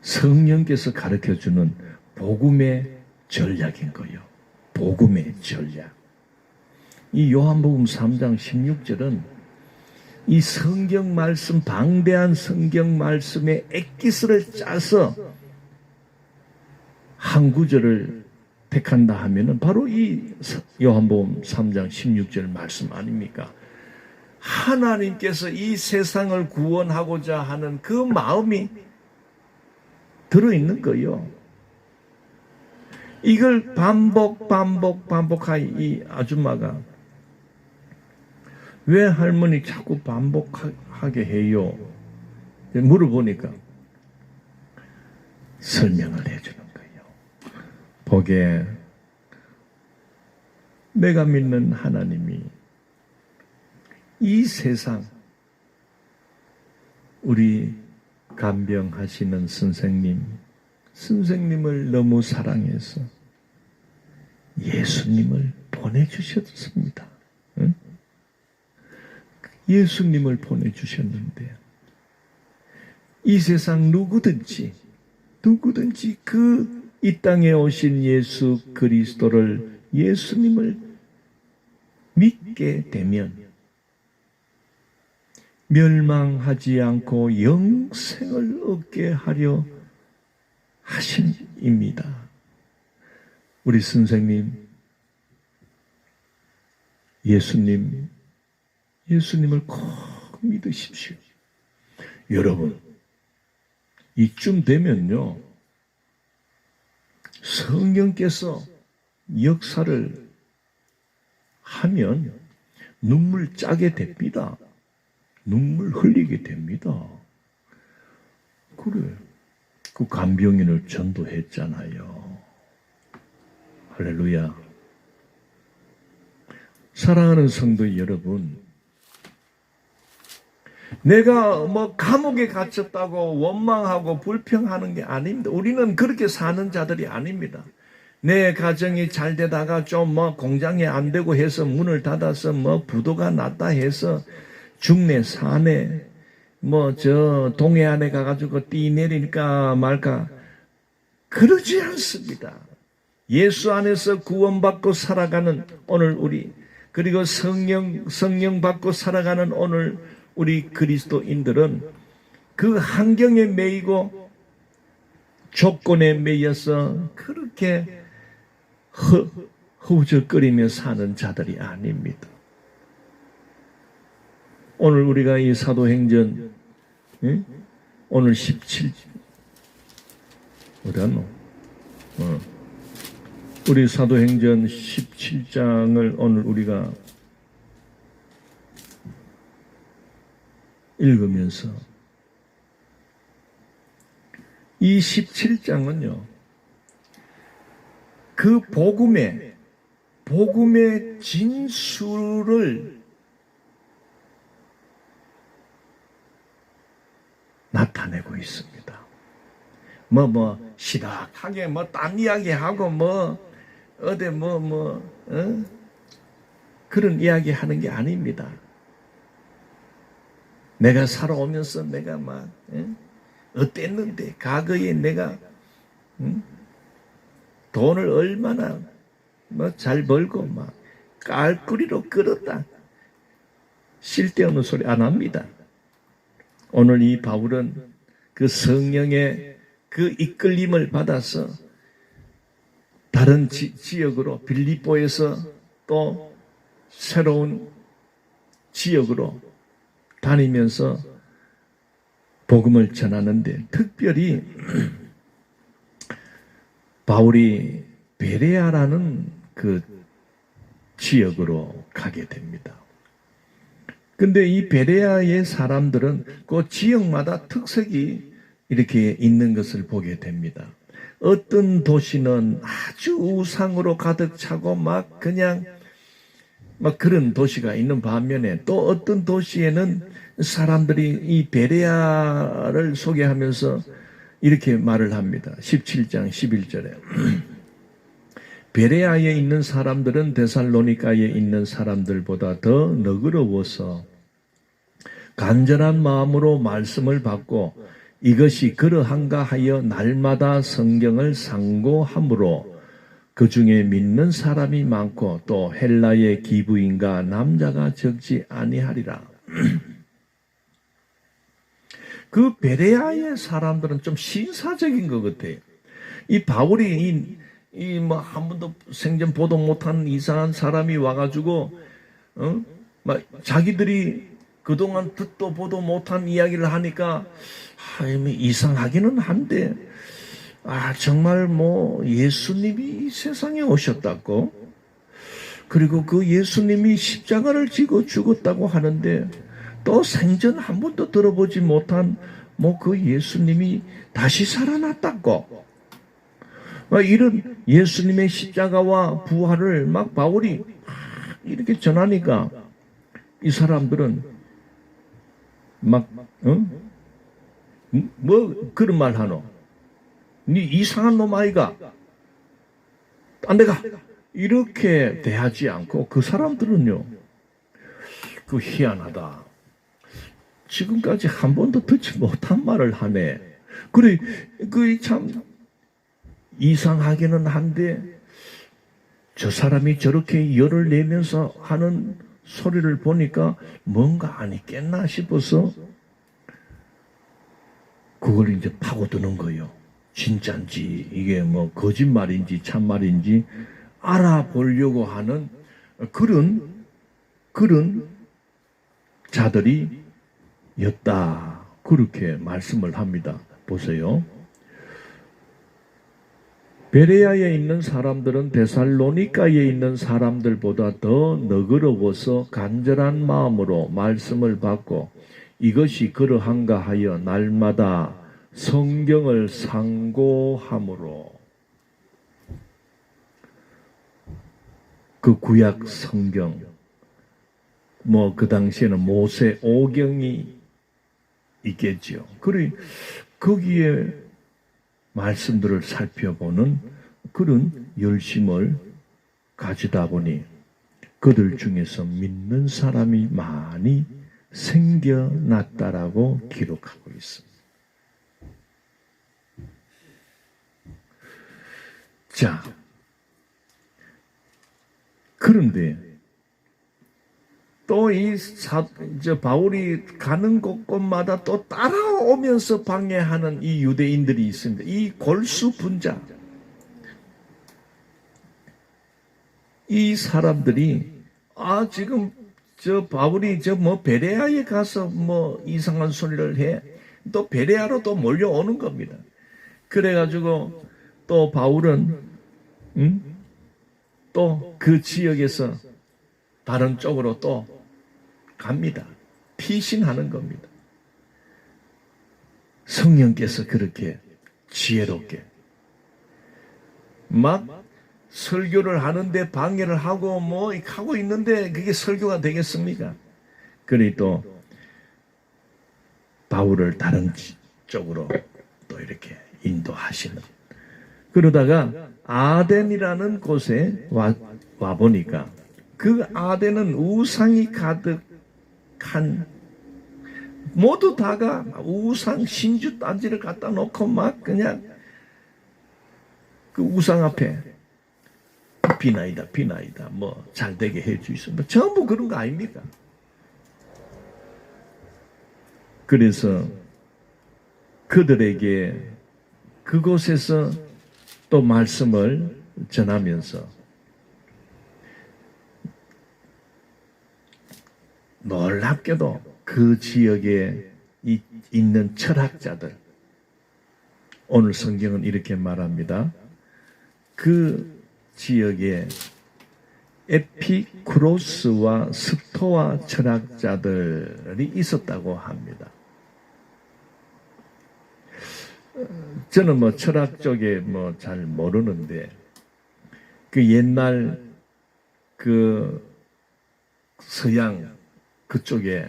성령께서 가르쳐주는 복음의 전략인 거예요. 복음의 전략. 이 요한복음 3장 16절은 이 성경 말씀, 방대한 성경 말씀의 엑기스를 짜서 한 구절을 택한다 하면은 바로 이 요한복음 3장 16절 말씀 아닙니까? 하나님께서 이 세상을 구원하고자 하는 그 마음이 들어있는 거예요. 이걸 반복하여 이 아줌마가 왜 할머니 자꾸 반복하게 해요? 물어보니까 설명을 해주는 거예요. 보게 내가 믿는 하나님이 이 세상 우리 간병하시는 선생님을 너무 사랑해서 예수님을 보내주셨습니다. 응? 예수님을 보내주셨는데 이 세상 누구든지 그 이 땅에 오신 예수 그리스도를 예수님을 믿게 되면 멸망하지 않고 영생을 얻게 하려 하심입니다. 우리 선생님, 예수님을 꼭 믿으십시오. 여러분, 이쯤 되면요, 성령께서 역사를 하면 눈물 짜게 됩니다. 눈물 흘리게 됩니다. 그래. 그 간병인을 전도했잖아요. 할렐루야. 사랑하는 성도 여러분, 내가 뭐 감옥에 갇혔다고 원망하고 불평하는 게 아닙니다. 우리는 그렇게 사는 자들이 아닙니다. 내 가정이 잘 되다가 좀 뭐 공장이 안 되고 해서 문을 닫아서 뭐 부도가 났다 해서 중내 산에 뭐 저 동해안에 가가지고 뛰 내리니까 말까 그러지 않습니다. 예수 안에서 구원받고 살아가는 오늘 우리, 그리고 성령 받고 살아가는 오늘 우리 그리스도인들은 그 환경에 매이고 조건에 매여서 그렇게 허우적거리며 사는 자들이 아닙니다. 오늘 우리가 이 사도행전, 오늘 17, 어디 갔노? 우리 사도행전 17장을 오늘 우리가 읽으면서 이 17장은요, 그 복음의 진수를 나타내고 있습니다. 시dak하게 딴 이야기하고 어디 그런 이야기 하는 게 아닙니다. 내가 살아오면서 내가 어땠는데, 과거에 내가 돈을 얼마나 잘 벌고 깔꾸리로 끌었다. 쓸데없는 소리 안 합니다. 오늘 이 바울은 그 성령의 그 이끌림을 받아서 다른 지역으로, 빌립보에서 또 새로운 지역으로 다니면서 복음을 전하는데, 특별히 바울이 베레아라는 그 지역으로 가게 됩니다. 근데 이 베레아의 사람들은 그 지역마다 특색이 이렇게 있는 것을 보게 됩니다. 어떤 도시는 아주 우상으로 가득 차고 그냥 그런 도시가 있는 반면에, 또 어떤 도시에는 사람들이 이 베레아를 소개하면서 이렇게 말을 합니다. 17장 11절에 베레아에 있는 사람들은 데살로니가에 있는 사람들보다 더 너그러워서 간절한 마음으로 말씀을 받고 이것이 그러한가 하여 날마다 성경을 상고함으로 그 중에 믿는 사람이 많고 또 헬라의 기부인과 남자가 적지 아니하리라. 그 베레아의 사람들은 좀 신사적인 것 같아요. 이 바울이 한 번도 생전 보도 못한 이상한 사람이 와가지고 자기들이 그동안 듣도 보도 못한 이야기를 하니까 이상하기는 한데, 정말 예수님이 이 세상에 오셨다고, 그리고 그 예수님이 십자가를 지고 죽었다고 하는데, 또 생전 한 번도 들어보지 못한 그 예수님이 다시 살아났다고, 이런 예수님의 십자가와 부활을 바울이 이렇게 전하니까 이 사람들은 그런 말 하노? 니 이상한 놈 아이가? 안 돼가! 이렇게 대하지 않고, 그 사람들은요, 희한하다. 지금까지 한 번도 듣지 못한 말을 하네. 그래, 참 이상하기는 한데, 저 사람이 저렇게 열을 내면서 하는 소리를 보니까 뭔가 안 있겠나 싶어서 그걸 이제 파고드는 거예요. 진짜인지, 이게 거짓말인지 참말인지 알아보려고 하는 그런 자들이 였다. 그렇게 말씀을 합니다. 보세요. 베레아에 있는 사람들은 데살로니가에 있는 사람들보다 더 너그러워서 간절한 마음으로 말씀을 받고 이것이 그러한가 하여 날마다 성경을 상고함으로, 그 구약 성경, 그 당시에는 모세 오경이 있겠지요. 그래, 거기에 말씀들을 살펴보는 그런 열심을 가지다 보니 그들 중에서 믿는 사람이 많이 생겨났다라고 기록하고 있습니다. 자, 그런데 또 바울이 가는 곳곳마다 또 따라오면서 방해하는 이 유대인들이 있습니다. 이 골수 분자. 이 사람들이 지금 바울이 베레아에 가서 이상한 소리를 해. 또 베레아로 또 몰려오는 겁니다. 그래가지고 또 바울은 또 그 지역에서 다른 쪽으로 또 갑니다. 피신하는 겁니다. 성령께서 그렇게 지혜롭게 막 설교를 하는데 방해를 하고 하고 있는데 그게 설교가 되겠습니까? 그러니 또 바울을 다른 쪽으로 또 이렇게 인도하시는. 그러다가 아덴이라는 곳에 와 보니까 그 아덴은 우상이 가득한, 모두 다가 우상 신주 단지를 갖다 놓고 막 그냥 그 우상 앞에 비나이다 잘 되게 해주있습니다. 전부 그런 거 아닙니까? 그래서 그들에게 그곳에서 또 말씀을 전하면서 놀랍게도 그 지역에 있는 철학자들, 오늘 성경은 이렇게 말합니다. 그 지역에 에피쿠로스와 스토아 철학자들이 있었다고 합니다. 저는 철학 쪽에 잘 모르는데 그 옛날 그 서양 그쪽에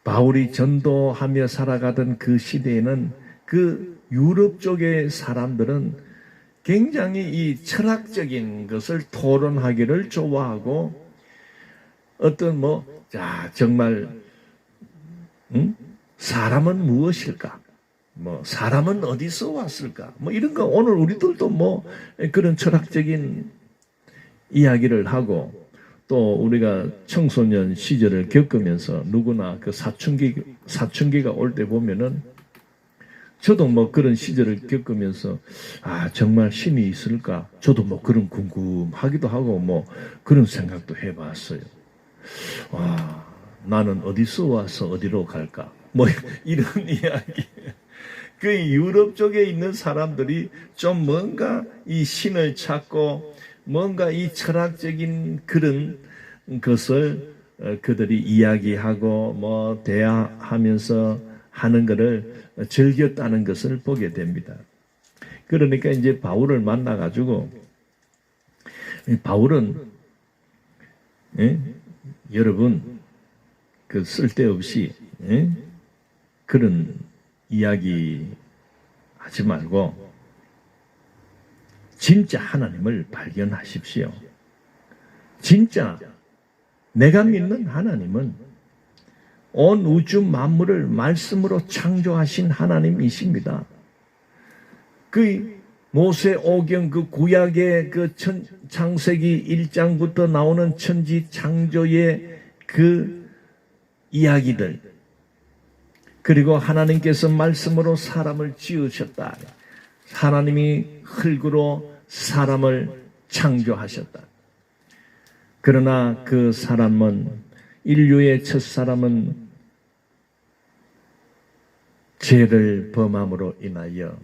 바울이 전도하며 살아가던 그 시대에는 그 유럽 쪽의 사람들은 굉장히 이 철학적인 것을 토론하기를 좋아하고 어떤 정말 사람은 무엇일까? 사람은 어디서 왔을까? 이런 거 오늘 우리들도 그런 철학적인 이야기를 하고 또 우리가 청소년 시절을 겪으면서 누구나 그 사춘기가 올 때 보면은 저도 그런 시절을 겪으면서 정말 신이 있을까? 저도 그런 궁금하기도 하고 그런 생각도 해봤어요. 나는 어디서 와서 어디로 갈까? 이런 이야기. 그 유럽 쪽에 있는 사람들이 좀 뭔가 이 신을 찾고 뭔가 이 철학적인 그런 것을 그들이 이야기하고 대화하면서 하는 것을 즐겼다는 것을 보게 됩니다. 그러니까 이제 바울을 만나가지고 바울은 여러분 그 쓸데없이 그런 이야기 하지 말고 진짜 하나님을 발견하십시오. 진짜 내가 믿는 하나님은 온 우주 만물을 말씀으로 창조하신 하나님이십니다. 그 모세오경 그 구약의 그 창세기 1장부터 나오는 천지 창조의 그 이야기들, 그리고 하나님께서 말씀으로 사람을 지으셨다. 하나님이 흙으로 사람을 창조하셨다. 그러나 그 사람은, 인류의 첫 사람은 죄를 범함으로 인하여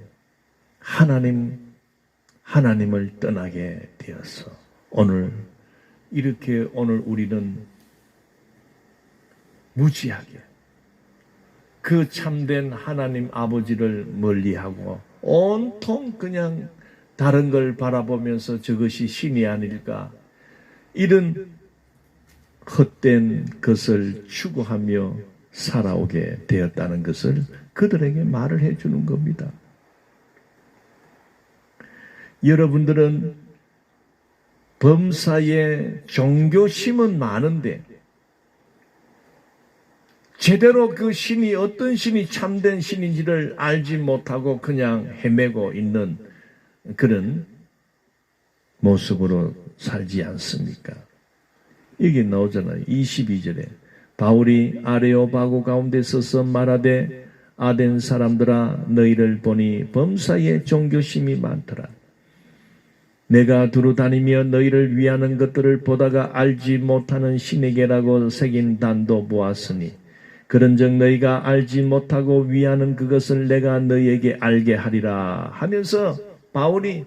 하나님을 떠나게 되었어. 오늘 우리는 무지하게 그 참된 하나님 아버지를 멀리하고 온통 그냥 다른 걸 바라보면서 저것이 신이 아닐까, 이런 헛된 것을 추구하며 살아오게 되었다는 것을 그들에게 말을 해주는 겁니다. 여러분들은 범사에 종교심은 많은데 제대로 그 신이 어떤 신이 참된 신인지를 알지 못하고 그냥 헤매고 있는 그런 모습으로 살지 않습니까? 이게 나오잖아요. 22절에 바울이 아레오바고 가운데 서서 말하되 아덴 사람들아 너희를 보니 범사에 종교심이 많더라. 내가 두루 다니며 너희를 위하는 것들을 보다가 알지 못하는 신에게라고 새긴 단도 보았으니 그런즉 너희가 알지 못하고 위하는 그것을 내가 너희에게 알게 하리라 하면서 바울이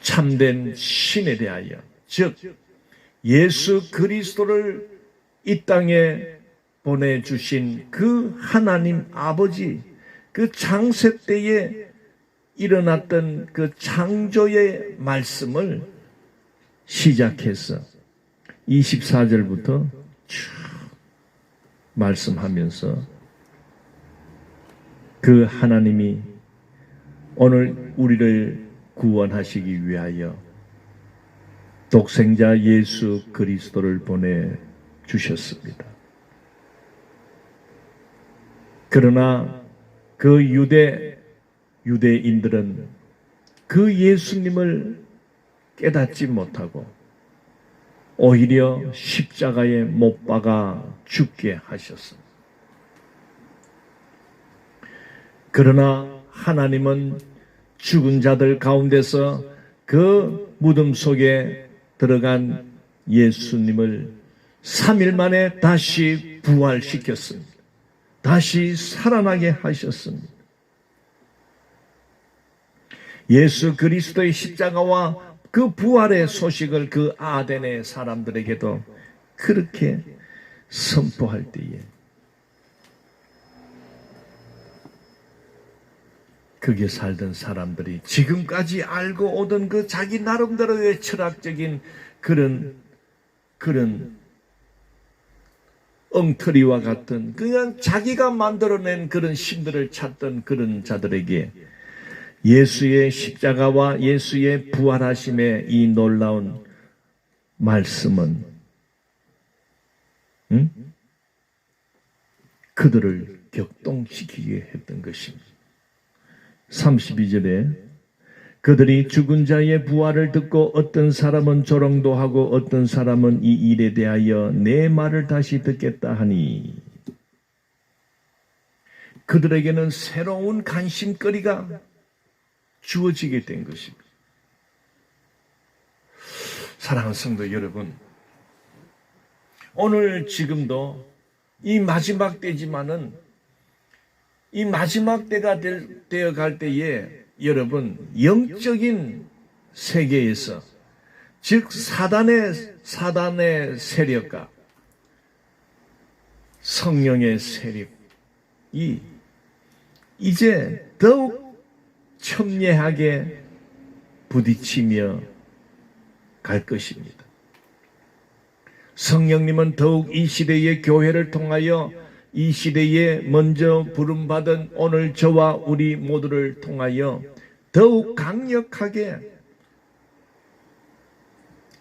참된 신에 대하여, 즉 예수 그리스도를 이 땅에 보내주신 그 하나님 아버지, 그 창세 때에 일어났던 그 창조의 말씀을 시작해서 24절부터 쭉 말씀하면서 그 하나님이 오늘 우리를 구원하시기 위하여 독생자 예수 그리스도를 보내주셨습니다. 그러나 그 유대인들은 그 예수님을 깨닫지 못하고 오히려 십자가에 못 박아 죽게 하셨습니다. 그러나 하나님은 죽은 자들 가운데서 그 무덤 속에 들어간 예수님을 3일 만에 다시 부활시켰습니다. 다시 살아나게 하셨습니다. 예수 그리스도의 십자가와 그 부활의 소식을 그 아덴의 사람들에게도 그렇게 선포할 때에 거기에 살던 사람들이 지금까지 알고 오던 그 자기 나름대로의 철학적인 그런 엉터리와 같은 그냥 자기가 만들어낸 그런 신들을 찾던 그런 자들에게 예수의 십자가와 예수의 부활하심의 이 놀라운 말씀은 그들을 격동시키게 했던 것입니다. 32절에 그들이 죽은 자의 부활을 듣고 어떤 사람은 조롱도 하고 어떤 사람은 이 일에 대하여 내 말을 다시 듣겠다 하니 그들에게는 새로운 관심거리가 주어지게 된 것입니다. 사랑하는 성도 여러분, 오늘 지금도 이 마지막 때지만은 이 마지막 때가 되어 갈 때에 여러분 영적인 세계에서 즉 사단의 세력과 성령의 세력이 이제 더욱 첨예하게 부딪히며 갈 것입니다. 성령님은 더욱 이 시대의 교회를 통하여 이 시대에 먼저 부름받은 오늘 저와 우리 모두를 통하여 더욱 강력하게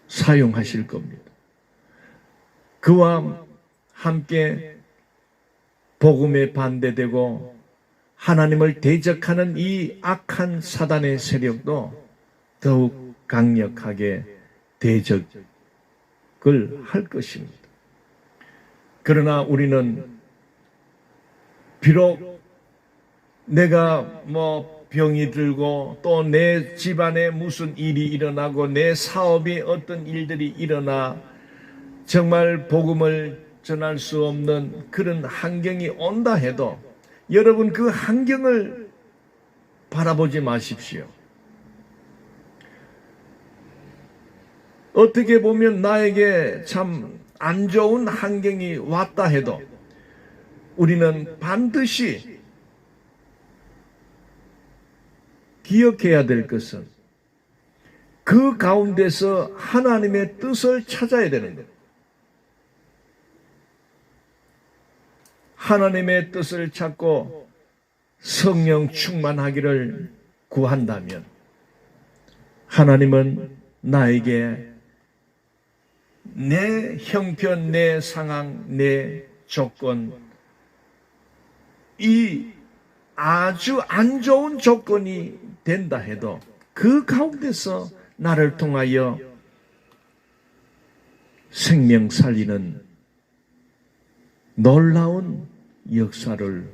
사용하실 겁니다. 그와 함께 복음에 반대되고 하나님을 대적하는 이 악한 사단의 세력도 더욱 강력하게 대적을 할 것입니다. 그러나 우리는 비록 내가 병이 들고 또 내 집안에 무슨 일이 일어나고 내 사업에 어떤 일들이 일어나 정말 복음을 전할 수 없는 그런 환경이 온다 해도 여러분 그 환경을 바라보지 마십시오. 어떻게 보면 나에게 참 안 좋은 환경이 왔다 해도 우리는 반드시 기억해야 될 것은 그 가운데서 하나님의 뜻을 찾아야 되는 거예요. 하나님의 뜻을 찾고 성령 충만하기를 구한다면 하나님은 나에게 내 형편, 내 상황, 내 조건, 이 아주 안 좋은 조건이 된다 해도 그 가운데서 나를 통하여 생명 살리는 놀라운 역사를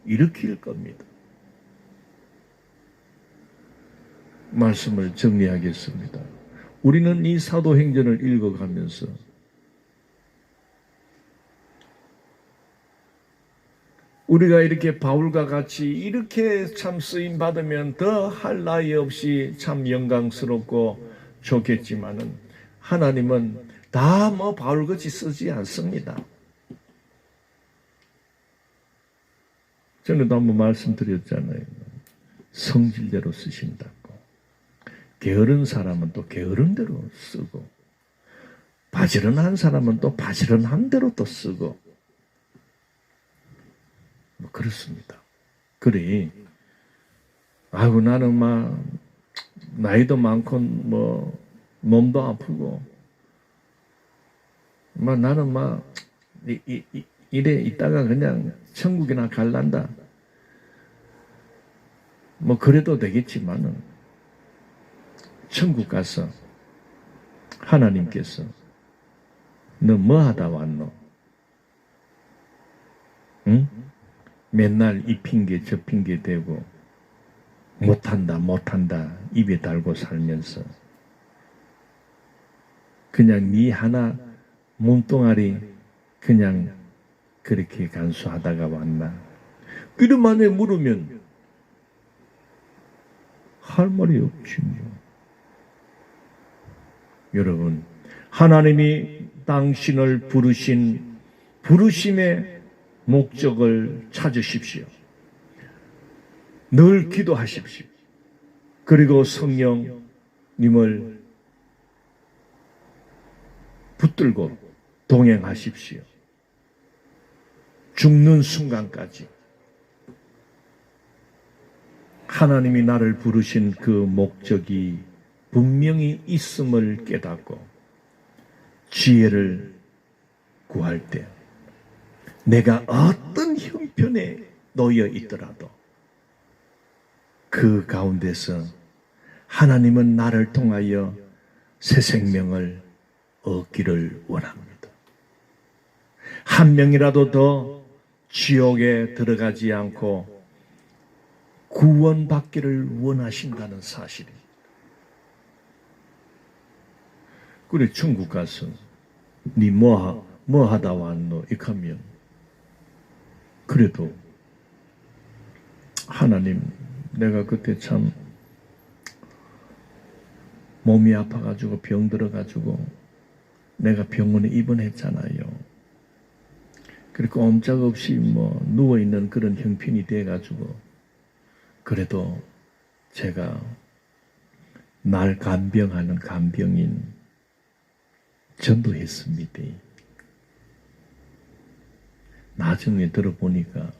일으킬 겁니다. 말씀을 정리하겠습니다. 우리는 이 사도행전을 읽어가면서 우리가 이렇게 바울과 같이 이렇게 참 쓰임 받으면 더 할 나위 없이 참 영광스럽고 좋겠지만은 하나님은 다 뭐 바울같이 쓰지 않습니다. 전에도 한번 말씀드렸잖아요. 성질대로 쓰신다고. 게으른 사람은 또 게으른 대로 쓰고, 바지런한 사람은 또 바지런한 대로 또 쓰고, 뭐 그렇습니다. 그래, 아이고 나는 막 나이도 많고 뭐 몸도 아프고, 막 나는 막 이래 있다가 그냥 천국이나 갈란다. 뭐 그래도 되겠지만은 천국 가서 하나님께서 너 뭐 하다 왔노? 응? 맨날 이 핑계 저 핑계 대고 못한다 입에 달고 살면서 그냥 네 하나 몸뚱아리 그냥 그렇게 간수하다가 왔나? 이런 만에 물으면 할 말이 없지 뭐. 여러분, 하나님이 당신을 부르신 부르심의 목적을 찾으십시오. 늘 기도하십시오. 그리고 성령님을 붙들고 동행하십시오. 죽는 순간까지 하나님이 나를 부르신 그 목적이 분명히 있음을 깨닫고 지혜를 구할 때 내가 어떤 형편에 놓여 있더라도 그 가운데서 하나님은 나를 통하여 새 생명을 얻기를 원합니다. 한 명이라도 더 지옥에 들어가지 않고 구원받기를 원하신다는 사실입니다. 그래 중국 가서 니 뭐 하다 왔노? 이하면 그래도 하나님 내가 그때 참 몸이 아파가지고 병 들어가지고 내가 병원에 입원했잖아요. 그리고 옴짝없이 뭐 누워있는 그런 형편이 돼가지고 그래도 제가 날 간병하는 간병인 전도했습니다. 나중에 들어보니까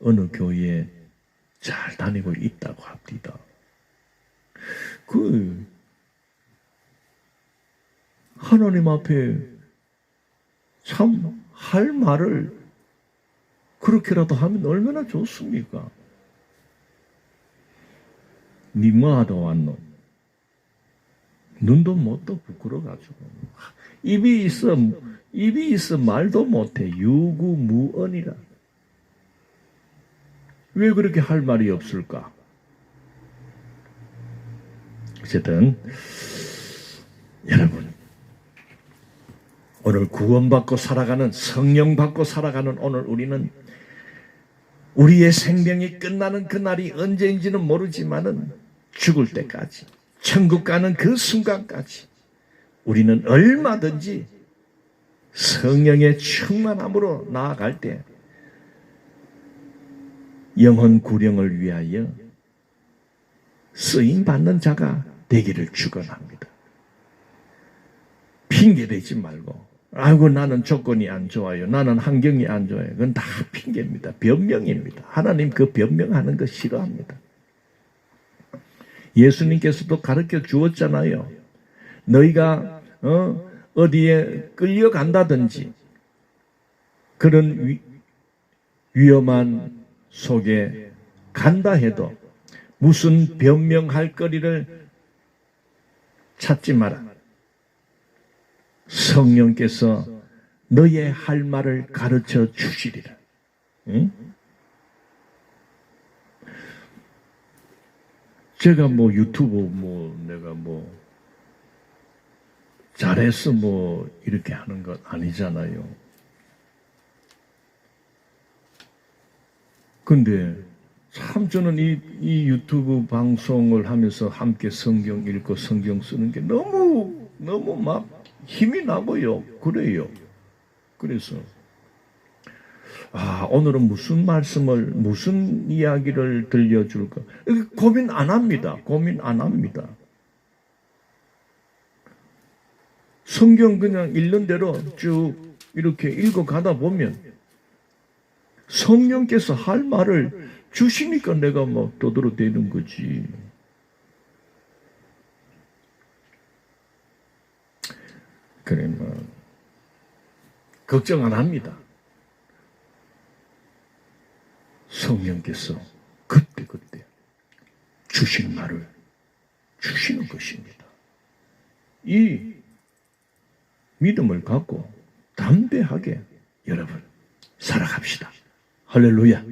어느 교회에 잘 다니고 있다고 합니다. 하나님 앞에 참 할 말을 그렇게라도 하면 얼마나 좋습니까? 니 뭐 하다 왔노? 눈도 못 떠 부끄러워가지고 입이 있어 말도 못해. 유구무언이라. 왜 그렇게 할 말이 없을까? 어쨌든 여러분 오늘 구원받고 살아가는 성령 받고 살아가는 오늘 우리는 우리의 생명이 끝나는 그날이 언제인지는 모르지만은 죽을 때까지 천국 가는 그 순간까지 우리는 얼마든지 성령의 충만함으로 나아갈 때 영혼 구령을 위하여 쓰임받는 자가 되기를 축원합니다. 핑계대지 말고 아이고 나는 조건이 안 좋아요. 나는 환경이 안 좋아요. 그건 다 핑계입니다. 변명입니다. 하나님 그 변명하는 거 싫어합니다. 예수님께서도 가르쳐 주었잖아요. 너희가 어디에 끌려간다든지 그런 위험한 속에 간다 해도 무슨 변명할 거리를 찾지 마라. 성령께서 너의 할 말을 가르쳐 주시리라. 응? 제가 뭐 유튜브 내가 잘해서 이렇게 하는 것 아니잖아요. 근데 참 저는 이 유튜브 방송을 하면서 함께 성경 읽고 성경 쓰는 게 너무 막 힘이 나고요. 그래요. 그래서 오늘은 무슨 말씀을 무슨 이야기를 들려줄까 고민 안 합니다. 고민 안 합니다. 성경 그냥 읽는 대로 쭉 이렇게 읽어가다 보면 성령께서 할 말을 주시니까 내가 떠들어 대는 거지. 그러면 걱정 안 합니다. 성령께서 그때 주신 말을 주시는 것입니다. 이 믿음을 갖고 담대하게 여러분 살아갑시다. 할렐루야.